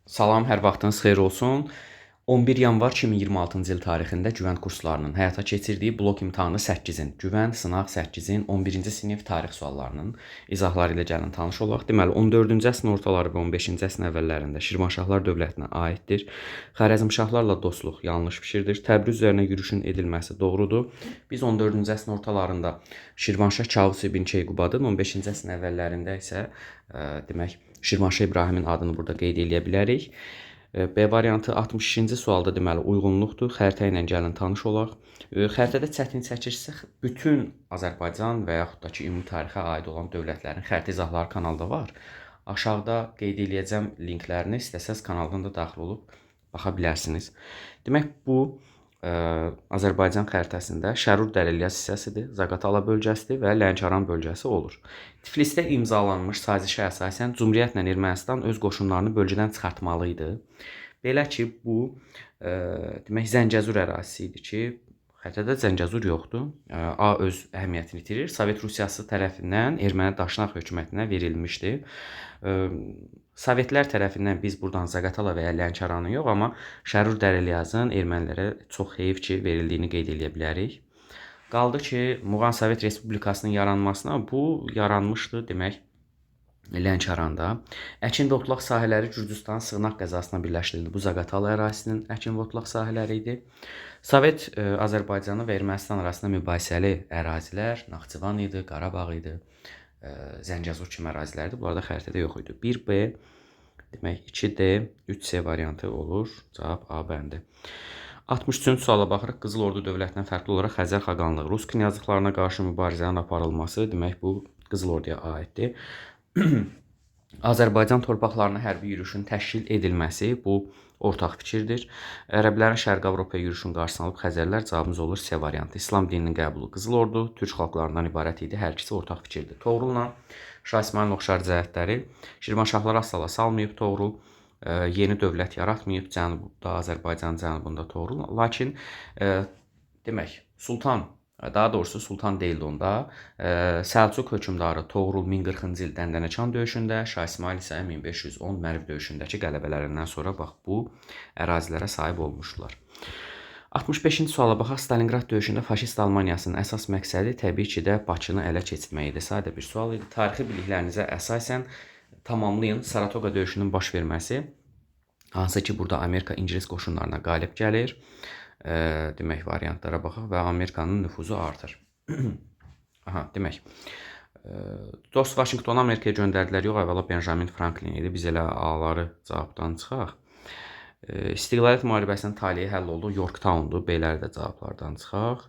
Salam, hər vaxtınız xeyir olsun. 11 yanvar 2026-cı il tarixində güvənd kurslarının həyata keçirdiyi blok imtahanı 8-in, güvənd sınaq 8-in 11-ci sinif tarix suallarının izahları ilə gəlin tanış olaq. Deməli, 14-cü əsrin ortaları və 15-ci əsrin əvvəllərində Şirvanşahlar dövlətinə aiddir. Xərəzmşahlarla dostluq yanlış fikirdir. Təbriz üzərinə yürüşün edilməsi doğrudur. Biz 14-cü əsrin ortalarında Şirvanşah Kağız ibn Keyqubadın, 15-ci əsrin əvvəllərində isə demək Şirvanşah İbrahimin adını burada qeyd edə bilərik. B variantı 62-ci sualda deməli uyğunluqdur. Xəritə ilə gəlin tanış olaq. Xəritədə çətinlik çəkirsə, bütün Azərbaycan və yaxud da ki, ümumi tarixə aid olan dövlətlərin xəritə izahları kanalda var. Aşağıda qeyd eləyəcəm linklərini, istəsəz kanaldan da daxil olub baxa bilərsiniz. Demək, bu Azərbaycan xəritəsində Şərur Dərəlyaz hissəsidir, Zaqatala bölgəsidir və Lənkəran bölgəsi olur. Tiflisdə imzalanmış sazişə əsasən Cümhuriyyətlə Ermənistan öz qoşunlarını bölgədən çıxartmalı idi. Belə ki, bu demək Zəngəzur ərazisi idi ki, xəritədə Zəngəzur yoxdur. A öz əhəmiyyətini itirir. Sovet Rusiyası tərəfindən Erməni Daşnaq hökumətinə verilmişdi. Sovetlər tərəfindən biz buradan Zaqatala və ya Lənkəranı yox, amma Şərur Dərəlyazın ermənilərə çox heyf ki, verildiyini qeyd edə bilərik. Qaldı ki, Muğan Sovet Respublikasının yaranmasına bu yaranmışdı demək Lənkəranda. Əkin və otlaq sahələri Gürcüstan sığınaq qəzasına birləşdirildi. Bu Zaqatala ərazisinin əkin və otlaq sahələri idi. Sovet Azərbaycanı və Ermənistan arasında mübahisəli ərazilər Naxçıvan idi, Qarabağ idi, Zəngəzur kimi ərazilərdir. Bunlar da xəritədə yox idi. 1B, demək 2D, 3C variantı olur. Cavab A bəndi. 63-cü suala baxırıq. Qızıl Ordu dövlətindən fərqli olaraq Xəzər xaqanlığı Rus knyazlıqlarına qarşı mübarizənin aparılması, demək bu Qızıl Orduya aiddir. Azərbaycan torpaqlarına hərbi yürüşün təşkil edilməsi bu ortaq fikirdir. Ərəblərin Şərqi Avropaya yürüşün qarşısını alıb Xəzərlər, cavabımız olur C variantı. İslam dininin qəbulu Qızıl Ordu türk xalqlarından ibarət idi. Hər ikisi ortaq fikirdir. Toğrulla Şah İsmayılın oxşar cəhətləri Şirvanşahlar asla salmayıb Toğrul. Yeni dövlət yaratmayıb cənubda, Azərbaycanın cənubunda Toğrul. Lakin demək daha doğrusu Sultan deyildi onda. Səlcuq hökmdarı Toğrul 1040-cı il Dəndənəçan döyüşündə, Şah İsmayıl isə 1510 Mərv döyüşündəki qələbələrindən sonra bax bu ərazilərə sahib olmuşdular. 65-ci suala baxaq. Stalingrad döyüşündə faşist Almaniyasının əsas məqsədi təbii ki də Bakını ələ keçirmək idi. Sadə bir sual idi. Tarixi biliklərinizə əsasən tamamlayın. Saratoga döyüşünün baş verməsi, hansı ki burada Amerika İngilis qoşunlarına qalib gəlir. Demək variantlara baxaq və Amerikanın nüfuzu artır. Demək dost Vaşinqtonu Amerikaya göndərdilər. Yox, əvvəla Benjamin Franklin idi. Biz elə A-ları cavabdan çıxaq. İstiqlaliyyət müharibəsinin taleyi həll oldu. Yorktowndur. B-ləri də cavablardan çıxaq.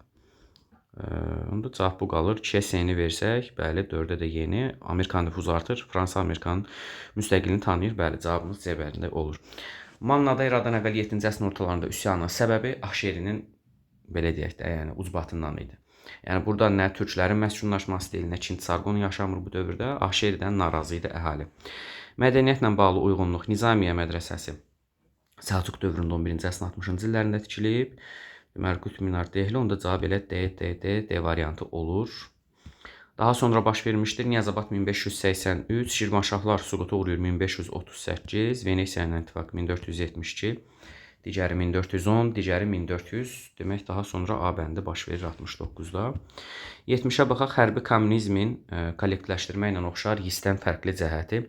Onda cavab bu qalır. 2-yə C-ni versək, bəli, 4-ə də yeni. Amerikanın nüfuzu artır. Fransa Amerikanın müstəqilliyini tanıyır. Bəli, cavabımız C bərində olur. Mannada eradan əvvəl 7-ci əsrin ortalarında üsyanın səbəbi Ahşerinin, belə deyək də, yəni ucbatından idi. Yəni burada nə türklərin məskunlaşması deyil, nə Çin Sarqon yaşamır bu dövrdə. Ahşeridən narazı idi əhali. Mədəniyyətlə bağlı uyğunluq Nizamiye mədrəsəsi Səlcuq dövründə 11-ci əsrin 60-cı illərində tikilib. Deməli, Qutb Minar deyil, onda cavab elə D variantı olur. Daha sonra baş vermişdir. Niyazabad 1583, Şirvanşahlar süquta uğrayır 1538, Venesiya ilə ittifaq 1472, digəri 1410, digəri 1400. Demək, daha sonra A bəndi baş verir 69-da. 70-ə baxaq. Hərbi kommunizmin kollektivləşdirmə ilə oxşar hissdən fərqli cəhəti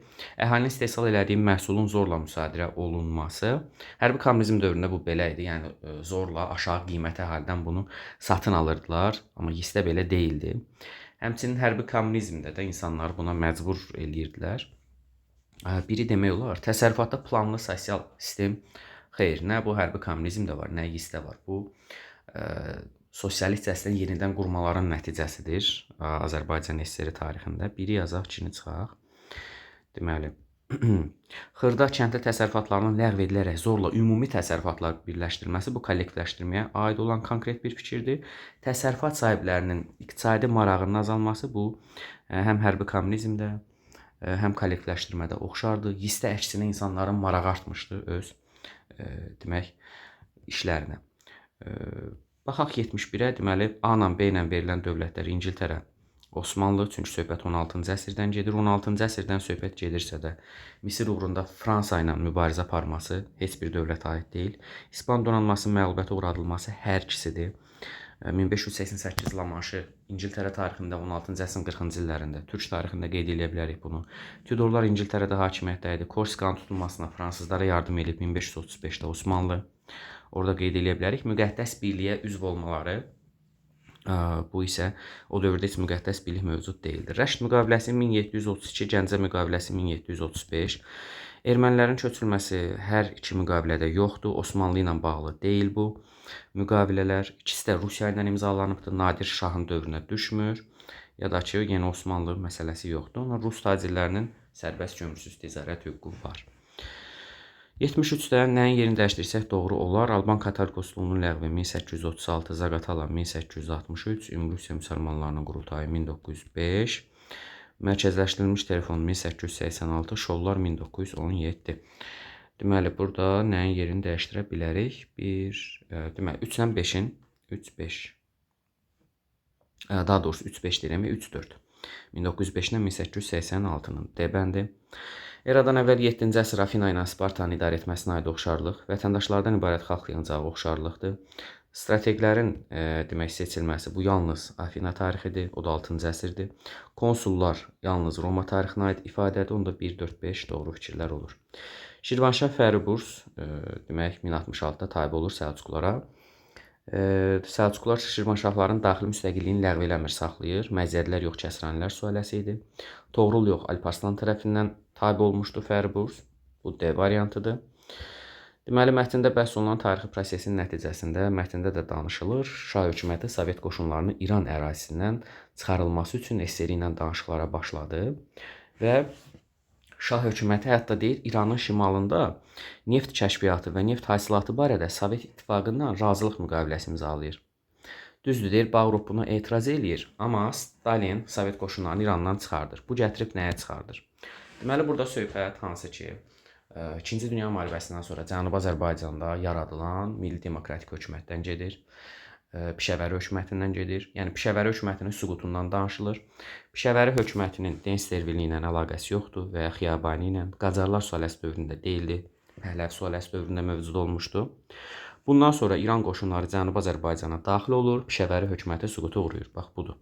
əhalinin istehsal elədiyi məhsulun zorla müsadirə olunması. Hərbi kommunizm dövründə bu belə idi. Yəni zorla aşağı qiymətə əhalidən bunu satın alırdılar, amma hissdə belə deyildi. Həmçinin hərbi kommunizmdə də insanları buna məcbur eləyirdilər. Biri demək olar, təsərrüfatda planlı sosial sistem. Xeyr, nə bu hərbi kommunizmdə var, nə hissdə var. Bu sosialist cəhətdən yenidən qurmaların nəticəsidir Azərbaycan SSR tarixində. Biri yazaq, ikini çıxaq. Deməli, Xırda kəndli təsərrüfatlarının ləğv edilərək zorla ümumi təsərrüfatlar birləşdirilməsi bu kollektivləşdirməyə aid olan konkret bir fikirdir. Təsərrüfat sahiblərinin iqtisadi marağının azalması bu həm hərbi kommunizmdə, həm kollektivləşdirmədə oxşardır. Hissdə əksinə insanların marağı artmışdı öz demək işlərinə. Baxaq 71-ə. Deməli, A ilə B ilə verilən dövlətlər İngiltərə, Osmanlı, çünki söhbət 16-cı əsrdən gedir. 16-cı əsrdən söhbət gedirsə də Misir uğrunda Fransa ilə mübarizə aparması heç bir dövlətə aid deyil. İspan donanmasının məğlubiyyətə uğradılması hər ikisidir. 1588 Lamanşı İngiltərə tarixində 16-cı əsrin 40-cı illərində, türk tarixində qeyd edə bilərik bunu. Tudorlar İngiltərədə hakimiyyətdə idi. Korsikanın tutulmasına fransızlara yardım edib 1535-də Osmanlı. Orada qeyd edə bilərik. Müqəddəs birliyə üzv olmaları, bu isə o dövrdə heç müqəddəs birlik mövcud deyildir. Rəşd müqaviləsi 1732, Gəncə müqaviləsi 1735. Ermənilərin köçürülməsi hər iki müqavilədə yoxdur. Osmanlı ilə bağlı deyil bu müqavilələr. İkisi də Rusiya ilə imzalanıbdır. Nadir Şahın dövrünə düşmür. Ya da ki, yeni Osmanlı məsələsi yoxdur. Ona Rus tacirlərinin sərbəst gömrüksüz ticarət hüququ var. 73-də nəyin yerini dəyişdirsək doğru olar. Alban katolikosluğunun ləğvi 1836, Zaqatala 1863, Ümumi Rusiya müsəlmanlarının qurultayı 1905, mərkəzləşdirilmiş telefon 1886, Şollar 1917. Deməli, burada nəyin yerini dəyişdirə bilərik? Deməli, 3 ilə 5-in, 3-5, daha doğrusu 3-5 deyirəm, 3-4. 1905 ilə 1886-nın D bəndi. Eradan əvvəl 7-ci əsr Afina ilə Spartanı idarə etməsinə aid oxşarlıq vətəndaşlardan ibarət xalq yığıncağı oxşarlıqdır. Strateqlərin demək seçilməsi bu yalnız Afina tarixidir, o da 6-cı əsrdir. Konsullar yalnız Roma tarixinə aid ifadədir, onda 1-4-5 doğru fikirlər olur. Şirvanşah Fəriburs demək 1066-da tabe olur Səlcuqlara. Səlcuqlar Şirvanşahların daxili müstəqilliyini ləğv eləmir, saxlayır. Məziyyədlər yox, kəsranilər sülaləsi idi. Toğrul yox, Alparslan tərəfindən tabe olmuşdu Fəriburs. Bu D variantıdır. Deməli, mətndə bəhs olunan tarixi prosesin nəticəsində mətndə də danışılır. Şah hökuməti Sovet qoşunlarının İran ərazisindən çıxarılması üçün SSR ilə danışıqlara başladı və Şah hökuməti hətta deyir, İranın şimalında neft kəşfiyyatı və neft hasilatı barədə Sovet İttifaqından razılıq müqaviləsi imzalayır. Düzdür, deyir, Bağrov buna etiraz eləyir, amma Stalin Sovet qoşunlarını İrandan çıxardır. Bu gətirib nəyə çıxardır? Deməli, burada söhbət hansı ki, 2-ci Dünya müharibəsindən sonra Cənubi Azərbaycanda yaradılan Milli Demokratik hökumətdən gedir. Pişəvəri hökumətindən gedir. Yəni, Pişəvəri hökumətinin süqutundan danışılır. Pişəvəri hökumətinin Den Stervili ilə əlaqəsi yoxdur və ya Xiyabani ilə. Qacarlar sülaləsi dövründə deyildi. Pəhləvi sülaləsi dövründə mövcud olmuşdu. Bundan sonra İran qoşunları Cənubi Azərbaycana daxil olur. Pişəvəri hökuməti süquta uğrayır. Bax, budur.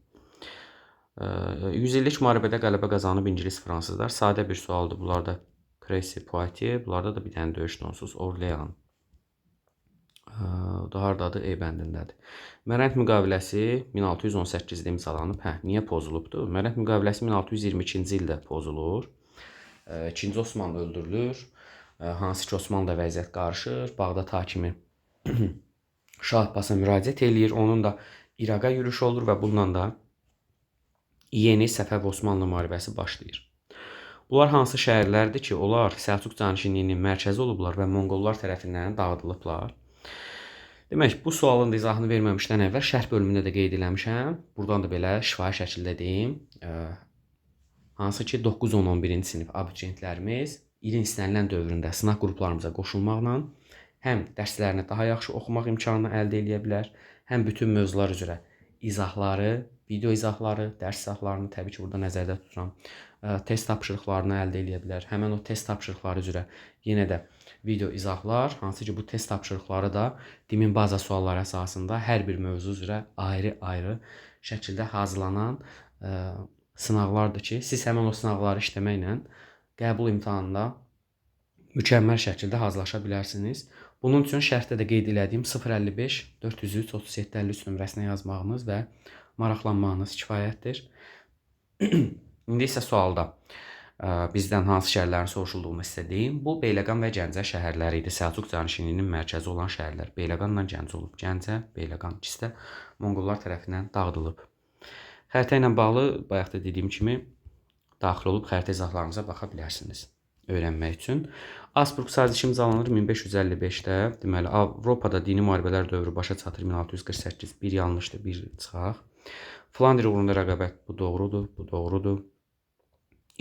100 illik müharibədə qələbə qazanıb İngilis fransızlar. Sadə bir sualdır. Bunlarda Cressy, Poitiers, bunlarda da bir dənə döyüş donsuz Orlean. Da hardadır? E bəndindədir. Mərənd müqaviləsi 1618-də imzalanıb. Niyə pozulubdur? Mərənd müqaviləsi 1622-ci ildə pozulur. 2-ci Osmanlı öldürülür. Hansı ki, Osmanlıda vəziyyət qarışır. Bağdad hakimi Şah Abbasa müraciət eləyir. Onun da İraqa yürüyüşü olur və bununla da yeni Səfəv-Osmanlı müharibəsi başlayır. Bunlar hansı şəhərlərdir ki, onlar Səlcuq canişinliyinin mərkəzi olublar və Monqollar tərəfindən dağıdılıblar? Demək, bu sualın da izahını verməmişdən əvvəl şərh bölümündə də qeyd eləmişəm. Buradan da belə şifahi şəkildə deyim. Hansı ki, 9-10-11-ci sinif abituriyentlərimiz ilin istənilən dövründə sınaq qruplarımıza qoşulmaqla həm dərslərini daha yaxşı oxumaq imkanını əldə edə bilər, həm bütün mövzular üzrə izahları, video izahları, dərs izahlarını təbii ki, burada nəzərdə tuturam, test tapşırıqlarını əldə edə bilər. Həmən o test tapşırıqları üzrə yenə də video izahlar, hansı ki, bu test tapşırıqları da dimin baza sualları əsasında hər bir mövzu üzrə ayrı-ayrı şəkildə hazırlanan sınaqlardır ki, siz həmən o sınaqları işləməklə qəbul imtahanında mükəmməl şəkildə hazırlaşa bilərsiniz. Bunun üçün şərhdə də qeyd elədiyim 055 403 37 53 nömrəsinə yazmağınız və maraqlanmağınız kifayətdir. İndi isə sualda bizdən hansı şəhərlərin soruşulduğunu sizə deyim. Bu, Beyləqan və Gəncə şəhərləri idi. Səlcuq canişinliyinin mərkəzi olan şəhərlər. Beyləqanla Gəncə olub. Gəncə, Beyləqan ikisi də Monqollar tərəfindən dağıdılıb. Xəritə ilə bağlı, bayaq da dediyim kimi, daxil olub xəritə izahlarınıza baxa bilərsiniz öyrənmək üçün. Asburq sazişi imzalanır 1555-də. Deməli, Avropada dini müharibələr dövrü başa çatır 1648. Bir yanlışdır, bir çıxaq. Flandriya uğrunda rəqabət, bu doğrudur, bu doğrudur.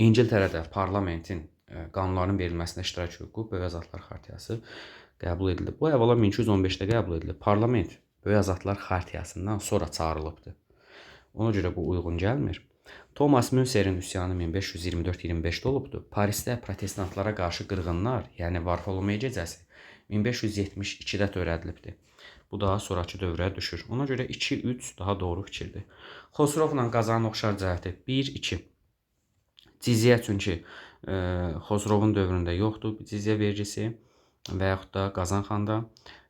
İngiltərədə parlamentin qanunların verilməsində iştirak hüququ Böyük Azadlıqlar Xartiyası qəbul edildi. Bu, əvvəla 1215-də qəbul edildi. Parlament Böyük Azadlıqlar Xartiyasından sonra çağırılıbdır. Ona görə bu uyğun gəlmir. Thomas Münster'in üsyanı 1524-25-də olubdur. Parisdə protestantlara qarşı qırğınlar, yəni Varfolomeyi gecəsi 1572-də törədilibdir. Bu daha sonrakı dövrə düşür. Ona görə 2-3 daha doğru fikirdir. Xosrovla Qazanın oxşar cəhəti 1-2. Cizyə çünki Xosrovun dövründə yoxdur cizyə vergisi və yaxud da Qazan xanda.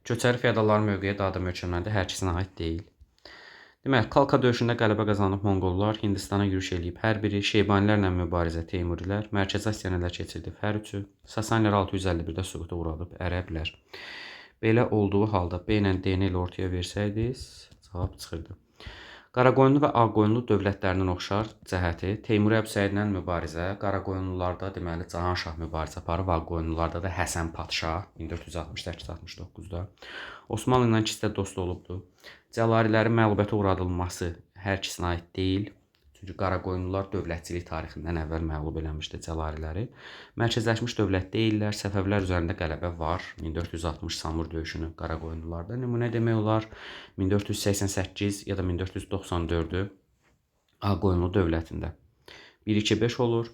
Köçəri feodalların mövqeyi daha da möhkəmləndi, hər ikisinə aid deyil. Demək, Kalka döyüşündə qələbə qazanıb Monqollar Hindistana yürüş eləyib hər biri, Şeybanilərlə mübarizə Teymurilər, Mərkəzi Asiyanı ələ keçirdib hər üçü, Sasanilər 651-də süquta uğradıb Ərəblər. Belə olduğu halda B ilə D-ni elə ortaya versəydiz, cavab çıxırdı. Qaraqoyunlu və Ağqoyunlu dövlətlərinin oxşar cəhəti Teymuri Əbsəydlə mübarizə, Qaraqoyunlularda deməli Cahanşah mübarizə aparıb, Ağqoyunlularda da Həsən Padşah 1468-69-da Osmanlı ilə ikisi də dost olubdu. Cəlalilərin məğlubiyyətə uğradılması hər ikisinə aid deyil. Çünki Qaraqoyunlular dövlətçilik tarixindən əvvəl məğlub eləmişdi Cəlaliləri. Mərkəzləşmiş dövlət deyillər, Səfəvilər üzərində qələbə var. 1460 Samur döyüşünü Qaraqoyunlularda nümunə demək olar. 1488 ya da 1494-ü Ağqoyunlu dövlətində. 1-2-5 olur.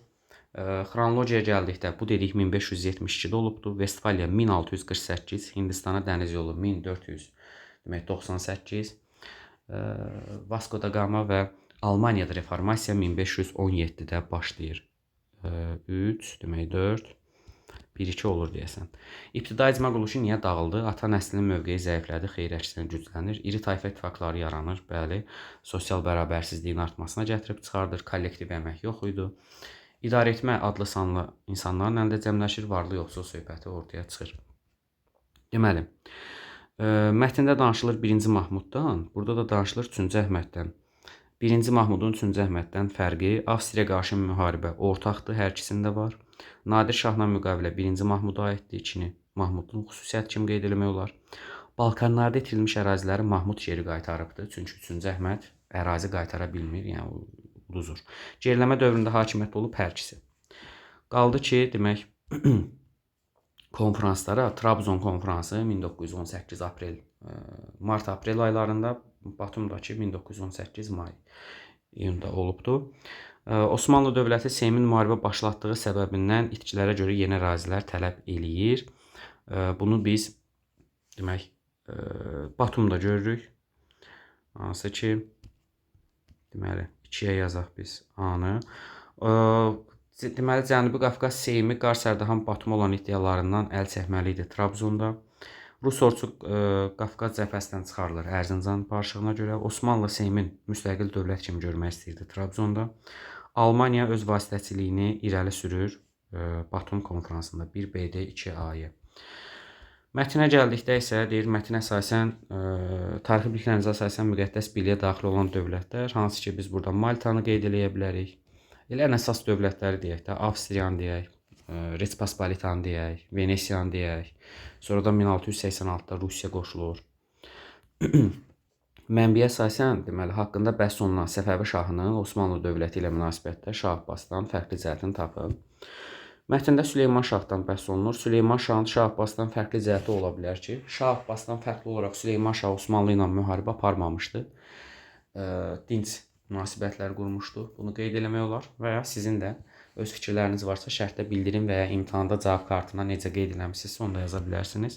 Xronologiyaya gəldikdə bu dedik 1572-də olubdur. Vestfaliya 1648, Hindistana dəniz yolu 1498, Vasco da Gama və Almaniyada reformasiya 1517-də başlayır. 3, demək 4, 1-2 olur deyəsən. İbtidai icma quruluşu niyə dağıldı? Ata nəslinin mövqeyi zəiflədi, xeyri əksinə güclənir. İri tayfa ittifaqları yaranır, bəli. Sosial bərabərsizliyin artmasına gətirib çıxardır, kollektiv əmək yox idi. İdarə etmə adlı sanlı insanların əlində cəmləşir, varlı yoxsul söhbəti ortaya çıxır. Deməli, mətndə danışılır 1-ci Mahmuddan, burada da danışılır 3-cü Əhməddən. 1-ci Mahmudun 3-cü Əhməddən fərqi, Avstriya qarşı müharibə ortaqdır, hər ikisində var. Nadir şahla müqavilə 1-ci Mahmuda aiddir, 2-ni Mahmudun xüsusiyyəti kimi qeyd eləmək olar. Balkanlarda itirilmiş əraziləri Mahmud geri qaytarıbdır, çünki 3-cü Əhməd ərazi qaytara bilmir, yəni uduzur. Geriləmə dövründə hakimiyyət olub hər ikisi. Qaldı ki, demək, konferanslara, Trabzon konferansı 1918 aprel, mart-aprel aylarında, Batumdakı 1918 may iyunda olubdur. Osmanlı dövləti Seymin müharibə başlatdığı səbəbindən itkilərə görə yeni ərazilər tələb eləyir. Bunu biz demək Batumda görürük. Hansı ki, deməli 2-yə yazaq biz A-nı. Deməli Cənubi Qafqaz Seymi Qars Ardahan Batum olan iddialarından əl çəkməli idi Trabzonda. Rus ordusu Qafqaz cəbhəsindən çıxarılır Ərzincan barışığına görə. Osmanlı Seymin müstəqil dövlət kimi görmək istəyirdi Trabzonda. Almaniya öz vasitəçiliyini irəli sürür Batum konferansında 1BD 2A'ya. Mətnə gəldikdə isə deyir, mətn əsasən tarixi biliklərinizə əsasən müqəddəs birliyə daxil olan dövlətlər, hansı ki biz burada Maltanı qeyd eləyə bilərik. Elə ən əsas dövlətləri deyək də, Avstriyanı deyək, Respospolitanı deyək, Venesiyanı deyək. Sonradan 1686-da Rusiya qoşulur. Mənbəyə əsasən, deməli, haqqında bəhs olunan Səfəvi şahının Osmanlı dövləti ilə münasibətdə Şah Abbasdan fərqli cəhətini tapıb. Mətndə Süleyman şahdan bəhs olunur. Süleyman şahın Şah Abbasdan fərqli cəhəti ola bilər ki, Şah Abbasdan fərqli olaraq Süleyman şah Osmanlı ilə müharibə aparmamışdı. Dinc münasibətlər qurmuşdu. Bunu qeyd eləmək olar və ya sizin də öz fikirləriniz varsa şərtdə bildirin və ya imtahanda cavab kartına necə qeyd eləmişsinizsə onu da yaza bilərsiniz.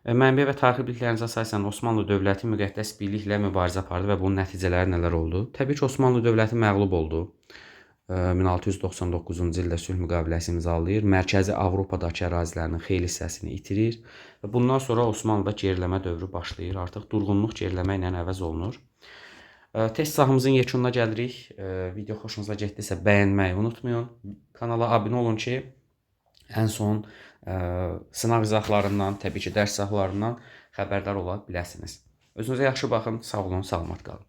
Mənbə və tarixi biliklərinizə əsasən Osmanlı dövləti müqəddəs birliklə mübarizə apardı və bunun nəticələri nələr oldu? Təbii ki, Osmanlı dövləti məğlub oldu. 1699-cu ildə sülh müqaviləsi imzalayır. Mərkəzi Avropadakı ərazilərinin xeyli hissəsini itirir və bundan sonra Osmanlıda geriləmə dövrü başlayır. Artıq durğunluq geriləmə ilə əvəz olunur. Test sahımızın yekununa gəlirik. Video xoşunuza getdisə bəyənməyi unutmayın. Kanala abunə olun ki, ən son sınaq izahlarından, təbii ki, dərs izahlarından xəbərdar ola biləsiniz. Özünüzə yaxşı baxın, sağ olun, salamat qalın.